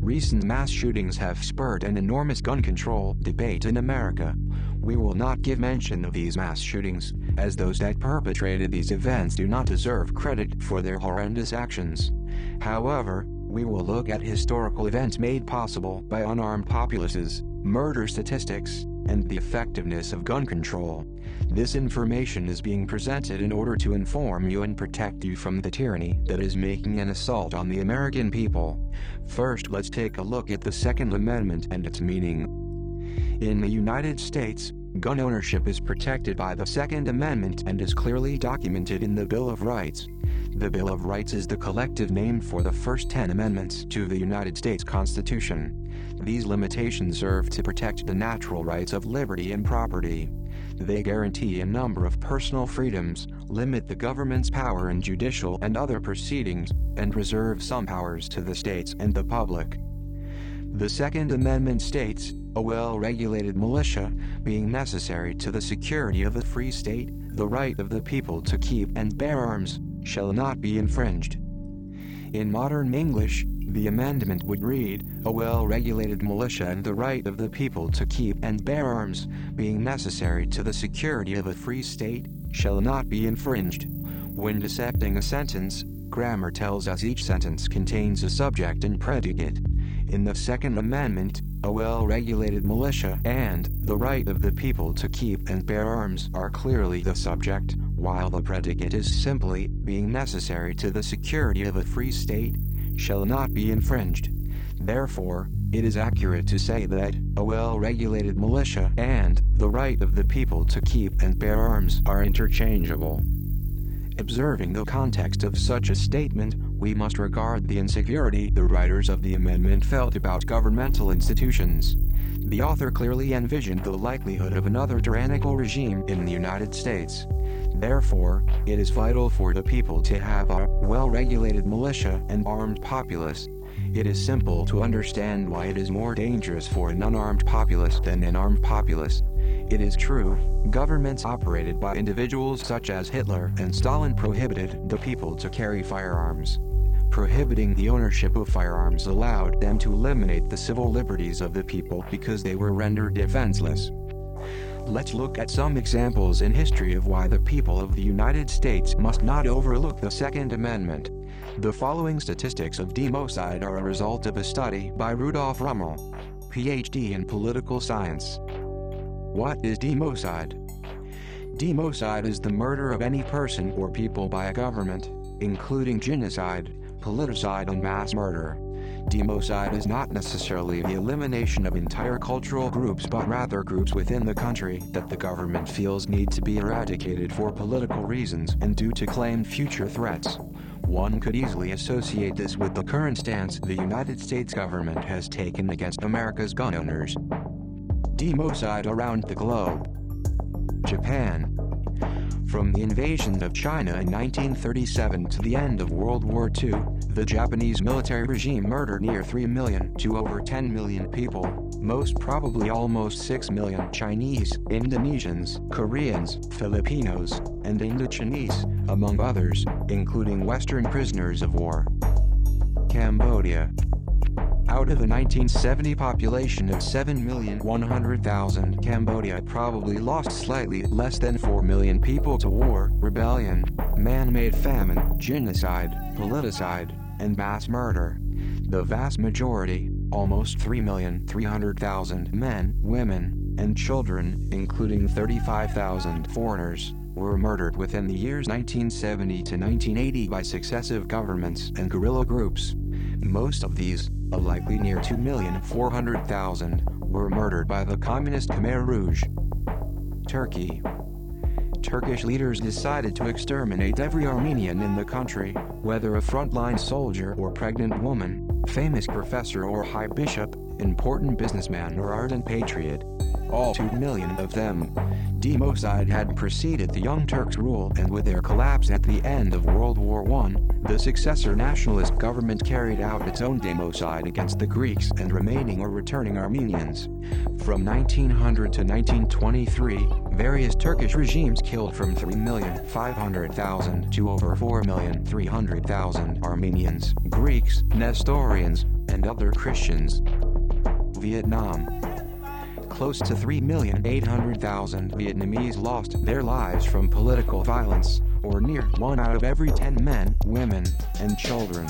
Recent mass shootings have spurred an enormous gun control debate in America. We will not give mention of these mass shootings, as those that perpetrated these events do not deserve credit for their horrendous actions. However, we will look at historical events made possible by unarmed populaces, murder statistics, and the effectiveness of gun control. This information is being presented in order to inform you and protect you from the tyranny that is making an assault on the American people. First, let's take a look at the Second Amendment and its meaning. In the United States, gun ownership is protected by the Second Amendment and is clearly documented in the Bill of Rights. The Bill of Rights is the collective name for the first 10 amendments to the United States Constitution. These limitations serve to protect the natural rights of liberty and property. They guarantee a number of personal freedoms, limit the government's power in judicial and other proceedings, and reserve some powers to the states and the public. The Second Amendment states, "A well-regulated militia, being necessary to the security of a free state, the right of the people to keep and bear arms, shall not be infringed." In modern English, the amendment would read, "A well-regulated militia and the right of the people to keep and bear arms, being necessary to the security of a free state, shall not be infringed." When dissecting a sentence, grammar tells us each sentence contains a subject and predicate. In the Second Amendment, "A well-regulated militia" and "the right of the people to keep and bear arms" are clearly the subject, while the predicate is simply, "being necessary to the security of a free state, shall not be infringed." Therefore, it is accurate to say that "a well-regulated militia" and "the right of the people to keep and bear arms" are interchangeable. Observing the context of such a statement, we must regard the insecurity the writers of the amendment felt about governmental institutions. The author clearly envisioned the likelihood of another tyrannical regime in the United States. Therefore, it is vital for the people to have a well-regulated militia and armed populace. It is simple to understand why it is more dangerous for an unarmed populace than an armed populace. It is true, governments operated by individuals such as Hitler and Stalin prohibited the people to carry firearms. Prohibiting the ownership of firearms allowed them to eliminate the civil liberties of the people because they were rendered defenseless. Let's look at some examples in history of why the people of the United States must not overlook the Second Amendment. The following statistics of democide are a result of a study by Rudolf Rummel, Ph.D. in political science. What is democide? Democide is the murder of any person or people by a government, including genocide, politicide and mass murder. Democide is not necessarily the elimination of entire cultural groups but rather groups within the country that the government feels need to be eradicated for political reasons and due to claimed future threats. One could easily associate this with the current stance the United States government has taken against America's gun owners. Democide around the globe. Japan. From the invasion of China in 1937 to the end of World War II, the Japanese military regime murdered near 3 million to over 10 million people, most probably almost 6 million Chinese, Indonesians, Koreans, Filipinos, and Indochinese, among others, including Western prisoners of war. Cambodia. Out of the 1970 population of 7,100,000, Cambodia probably lost slightly less than 4 million people to war, rebellion, man-made famine, genocide, politicide, and mass murder. The vast majority, almost 3,300,000 men, women, and children, including 35,000 foreigners, were murdered within the years 1970 to 1980 by successive governments and guerrilla groups. Most of these, likely near 2,400,000, were murdered by the communist Khmer Rouge. Turkey. Turkish leaders decided to exterminate every Armenian in the country, whether a frontline soldier or pregnant woman, famous professor or high bishop, important businessman or ardent patriot. all 2 million of them. Democide had preceded the Young Turks' rule, and with their collapse at the end of World War I, the successor nationalist government carried out its own democide against the Greeks and remaining or returning Armenians. From 1900 to 1923, various Turkish regimes killed from 3,500,000 to over 4,300,000 Armenians, Greeks, Nestorians, and other Christians. Vietnam. Close to 3,800,000 Vietnamese lost their lives from political violence, or near 1 out of every 10 men, women, and children.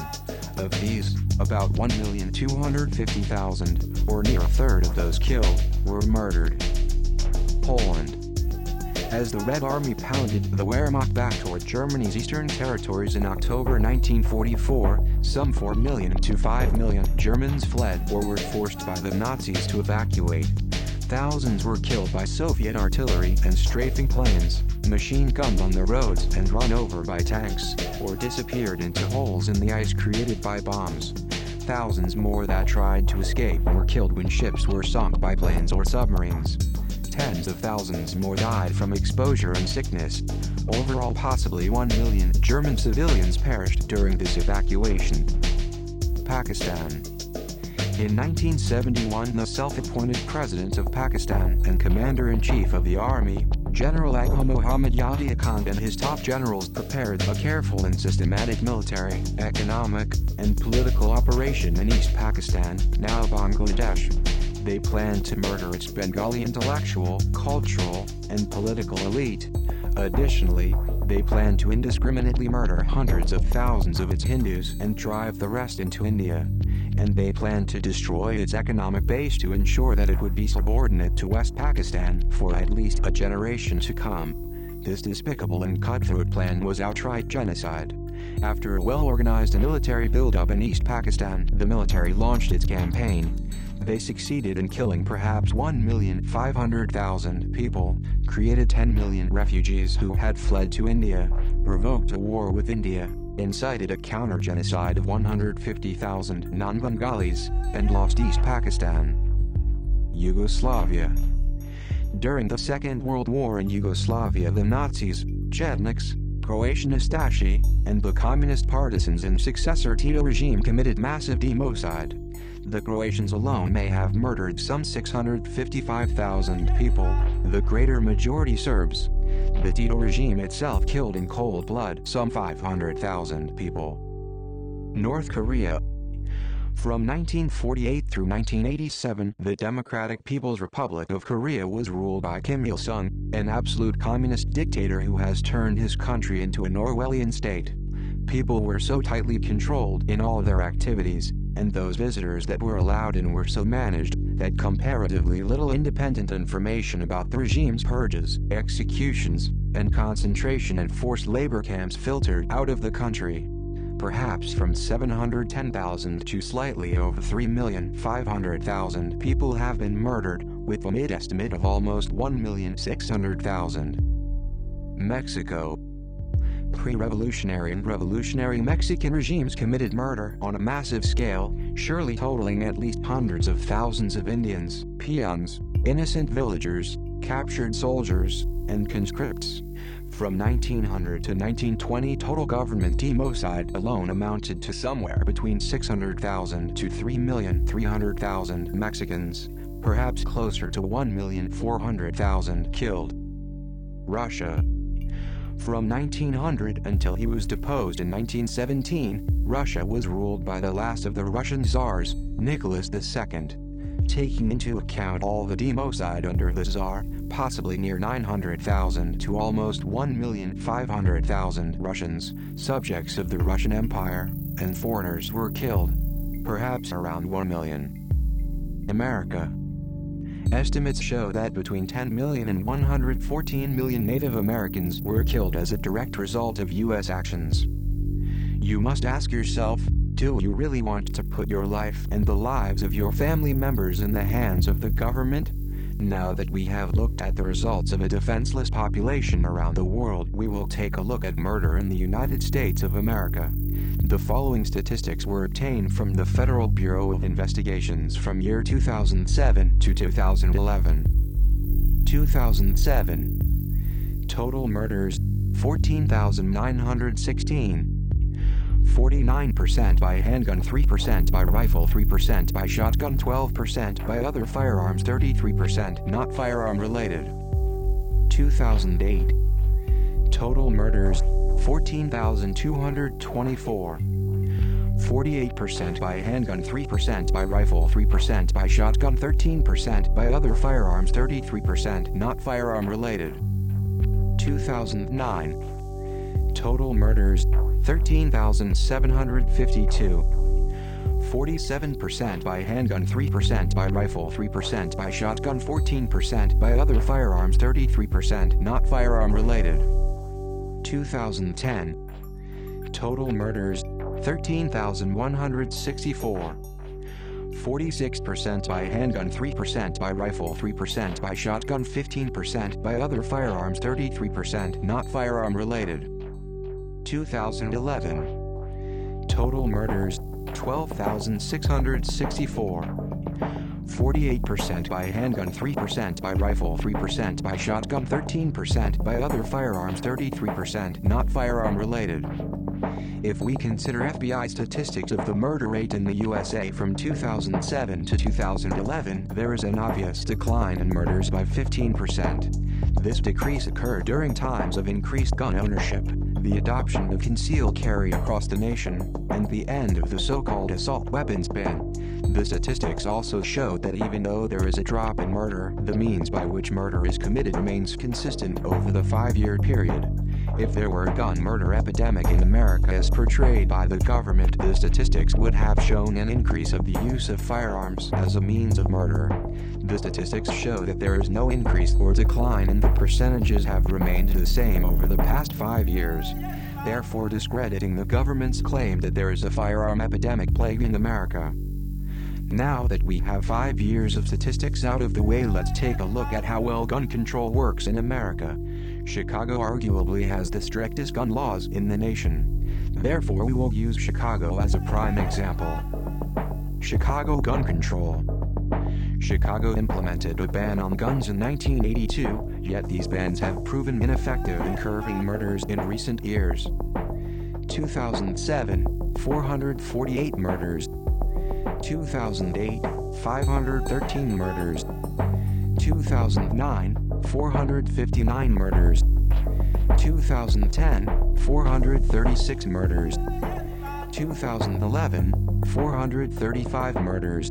Of these, about 1,250,000, or near a third of those killed, were murdered. Poland. As the Red Army pounded the Wehrmacht back toward Germany's eastern territories in October 1944, some 4 million to 5 million Germans fled or were forced by the Nazis to evacuate. Thousands were killed by Soviet artillery and strafing planes, machine gunned on the roads and run over by tanks, or disappeared into holes in the ice created by bombs. Thousands more that tried to escape were killed when ships were sunk by planes or submarines. Tens of thousands more died from exposure and sickness. Overall, possibly 1 million German civilians perished during this evacuation. Pakistan. In 1971, the self-appointed president of Pakistan and commander-in-chief of the army, General Aga Muhammad Yahya Khan, and his top generals prepared a careful and systematic military, economic, and political operation in East Pakistan, now Bangladesh. They planned to murder its Bengali intellectual, cultural, and political elite. Additionally, they planned to indiscriminately murder hundreds of thousands of its Hindus and drive the rest into India. And they planned to destroy its economic base to ensure that it would be subordinate to West Pakistan for at least a generation to come. This despicable and cutthroat plan was outright genocide. After a well-organized military buildup in East Pakistan, the military launched its campaign. They succeeded in killing perhaps 1,500,000 people, created 10 million refugees who had fled to India, provoked a war with India, incited a counter-genocide of 150,000 non-Bengalis, and lost East Pakistan. Yugoslavia. During the Second World War in Yugoslavia, the Nazis, Chetniks, Croatian Ustashi, and the communist partisans in successor Tito regime committed massive democide. The Croatians alone may have murdered some 655,000 people, the greater majority Serbs. The Tito regime itself killed in cold blood some 500,000 people. North Korea. From 1948 through 1987, the Democratic People's Republic of Korea was ruled by Kim Il-sung, an absolute communist dictator who has turned his country into an Orwellian state. People were so tightly controlled in all their activities, and those visitors that were allowed in were so managed, that comparatively little independent information about the regime's purges, executions, and concentration and forced labor camps filtered out of the country. Perhaps from 710,000 to slightly over 3,500,000 people have been murdered, with a mid-estimate of almost 1,600,000. Mexico. Pre-revolutionary and revolutionary Mexican regimes committed murder on a massive scale, surely totaling at least hundreds of thousands of Indians, peons, innocent villagers, captured soldiers, and conscripts. From 1900 to 1920, total government democide alone amounted to somewhere between 600,000 to 3,300,000 Mexicans, perhaps closer to 1,400,000 killed. Russia. From 1900 until he was deposed in 1917, Russia was ruled by the last of the Russian Tsars, Nicholas II. Taking into account all the democide under the Tsar, possibly near 900,000 to almost 1,500,000 Russians, subjects of the Russian Empire, and foreigners were killed. Perhaps around 1 million. America. Estimates show that between 10 million and 114 million Native Americans were killed as a direct result of U.S. actions. You must ask yourself, do you really want to put your life and the lives of your family members in the hands of the government? Now that we have looked at the results of a defenseless population around the world, we will take a look at murder in the United States of America. The following statistics were obtained from the Federal Bureau of Investigations from year 2007 to 2011. 2007. Total murders, 14,916. 49% by handgun, 3% by rifle, 3% by shotgun, 12% by other firearms, 33% not firearm related. 2008. Total murders, 14,224. 48% by handgun, 3% by rifle, 3% by shotgun, 13% by other firearms, 33% not firearm related. 2009. Total murders, 13,752. 47% by handgun, 3% by rifle, 3% by shotgun, 14% by other firearms, 33% not firearm related. 2010. Total murders, 13,164. 46% by handgun, 3% by rifle, 3% by shotgun, 15% by other firearms, 33% not firearm related. 2011. Total murders, 12,664. 48% by handgun, 3% by rifle, 3% by shotgun, 13% by other firearms, 33% not firearm related. If we consider FBI statistics of the murder rate in the USA from 2007 to 2011, there is an obvious decline in murders by 15%. This decrease occurred during times of increased gun ownership, the adoption of concealed carry across the nation, and the end of the so-called assault weapons ban. The statistics also show that even though there is a drop in murder, the means by which murder is committed remains consistent over the 5-year period. If there were a gun murder epidemic in America as portrayed by the government, the statistics would have shown an increase of the use of firearms as a means of murder. The statistics show that there is no increase or decline, and the percentages have remained the same over the past 5 years, therefore discrediting the government's claim that there is a firearm epidemic plaguing America. Now that we have 5 years of statistics out of the way, let's take a look at how well gun control works in America. Chicago arguably has the strictest gun laws in the nation. Therefore, we will use Chicago as a prime example. Chicago gun control. Chicago implemented a ban on guns in 1982, yet these bans have proven ineffective in curbing murders in recent years. 2007, 448 murders. 2008, 513 murders. 2009, 459 murders. 2010, 436 murders. 2011, 435 murders.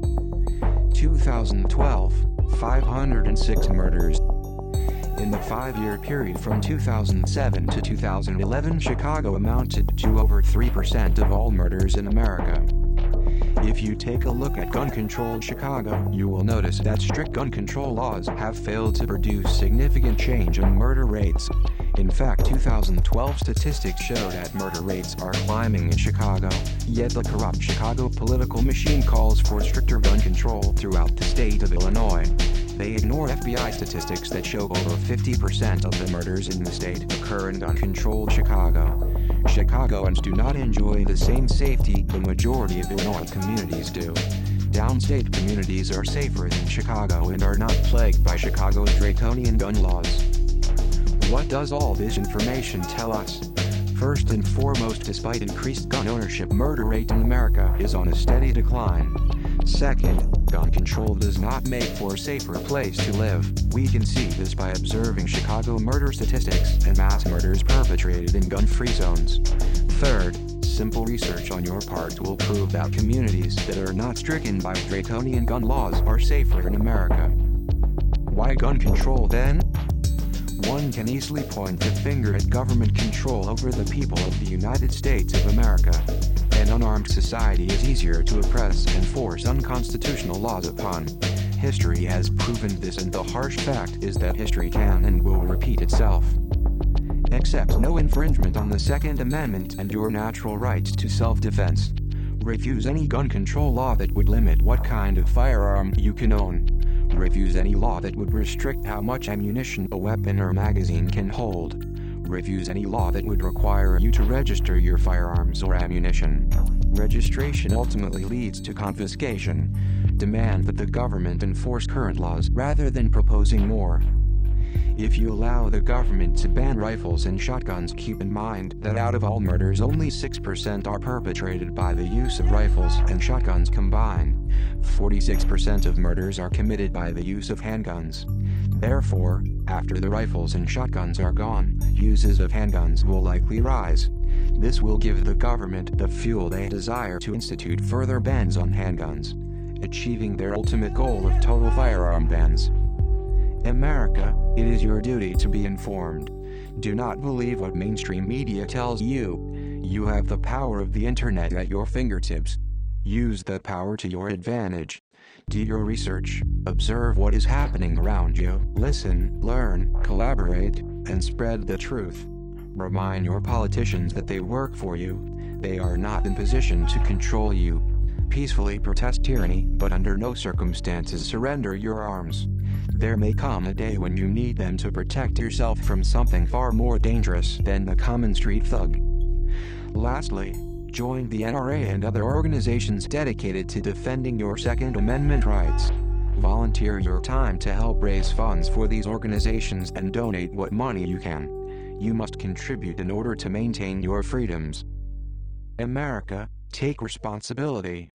2012, 506 murders. In the 5-year period from 2007 to 2011, Chicago amounted to over 3% of all murders in America. If you take a look at gun control Chicago, you will notice that strict gun control laws have failed to produce significant change in murder rates. In fact, 2012 statistics show that murder rates are climbing in Chicago, yet the corrupt Chicago political machine calls for stricter gun control throughout the state of Illinois. They ignore FBI statistics that show over 50% of the murders in the state occur in gun-controlled Chicago. Chicagoans do not enjoy the same safety the majority of Illinois communities do. Downstate communities are safer than Chicago and are not plagued by Chicago's draconian gun laws. What does all this information tell us? First and foremost, despite increased gun ownership, murder rate in America is on a steady decline. Second, gun control does not make for a safer place to live. We can see this by observing Chicago murder statistics and mass murders perpetrated in gun-free zones. Third, simple research on your part will prove that communities that are not stricken by draconian gun laws are safer in America. Why gun control then? One can easily point the finger at government control over the people of the United States of America. An unarmed society is easier to oppress and force unconstitutional laws upon. History has proven this, and the harsh fact is that history can and will repeat itself. Accept no infringement on the Second Amendment and your natural rights to self-defense. Refuse any gun control law that would limit what kind of firearm you can own. Refuse any law that would restrict how much ammunition a weapon or magazine can hold. Refuse any law that would require you to register your firearms or ammunition. Registration ultimately leads to confiscation. Demand that the government enforce current laws rather than proposing more. If you allow the government to ban rifles and shotguns, keep in mind that out of all murders only 6% are perpetrated by the use of rifles and shotguns combined. 46% of murders are committed by the use of handguns. Therefore, after the rifles and shotguns are gone, uses of handguns will likely rise. This will give the government the fuel they desire to institute further bans on handguns, achieving their ultimate goal of total firearm bans. America, it is your duty to be informed. Do not believe what mainstream media tells you. You have the power of the internet at your fingertips. Use that power to your advantage. Do your research, observe what is happening around you, listen, learn, collaborate, and spread the truth. Remind your politicians that they work for you. They are not in position to control you. Peacefully protest tyranny, but under no circumstances surrender your arms. There may come a day when you need them to protect yourself from something far more dangerous than the common street thug. Lastly, join the NRA and other organizations dedicated to defending your Second Amendment rights. Volunteer your time to help raise funds for these organizations and donate what money you can. You must contribute in order to maintain your freedoms. America, take responsibility.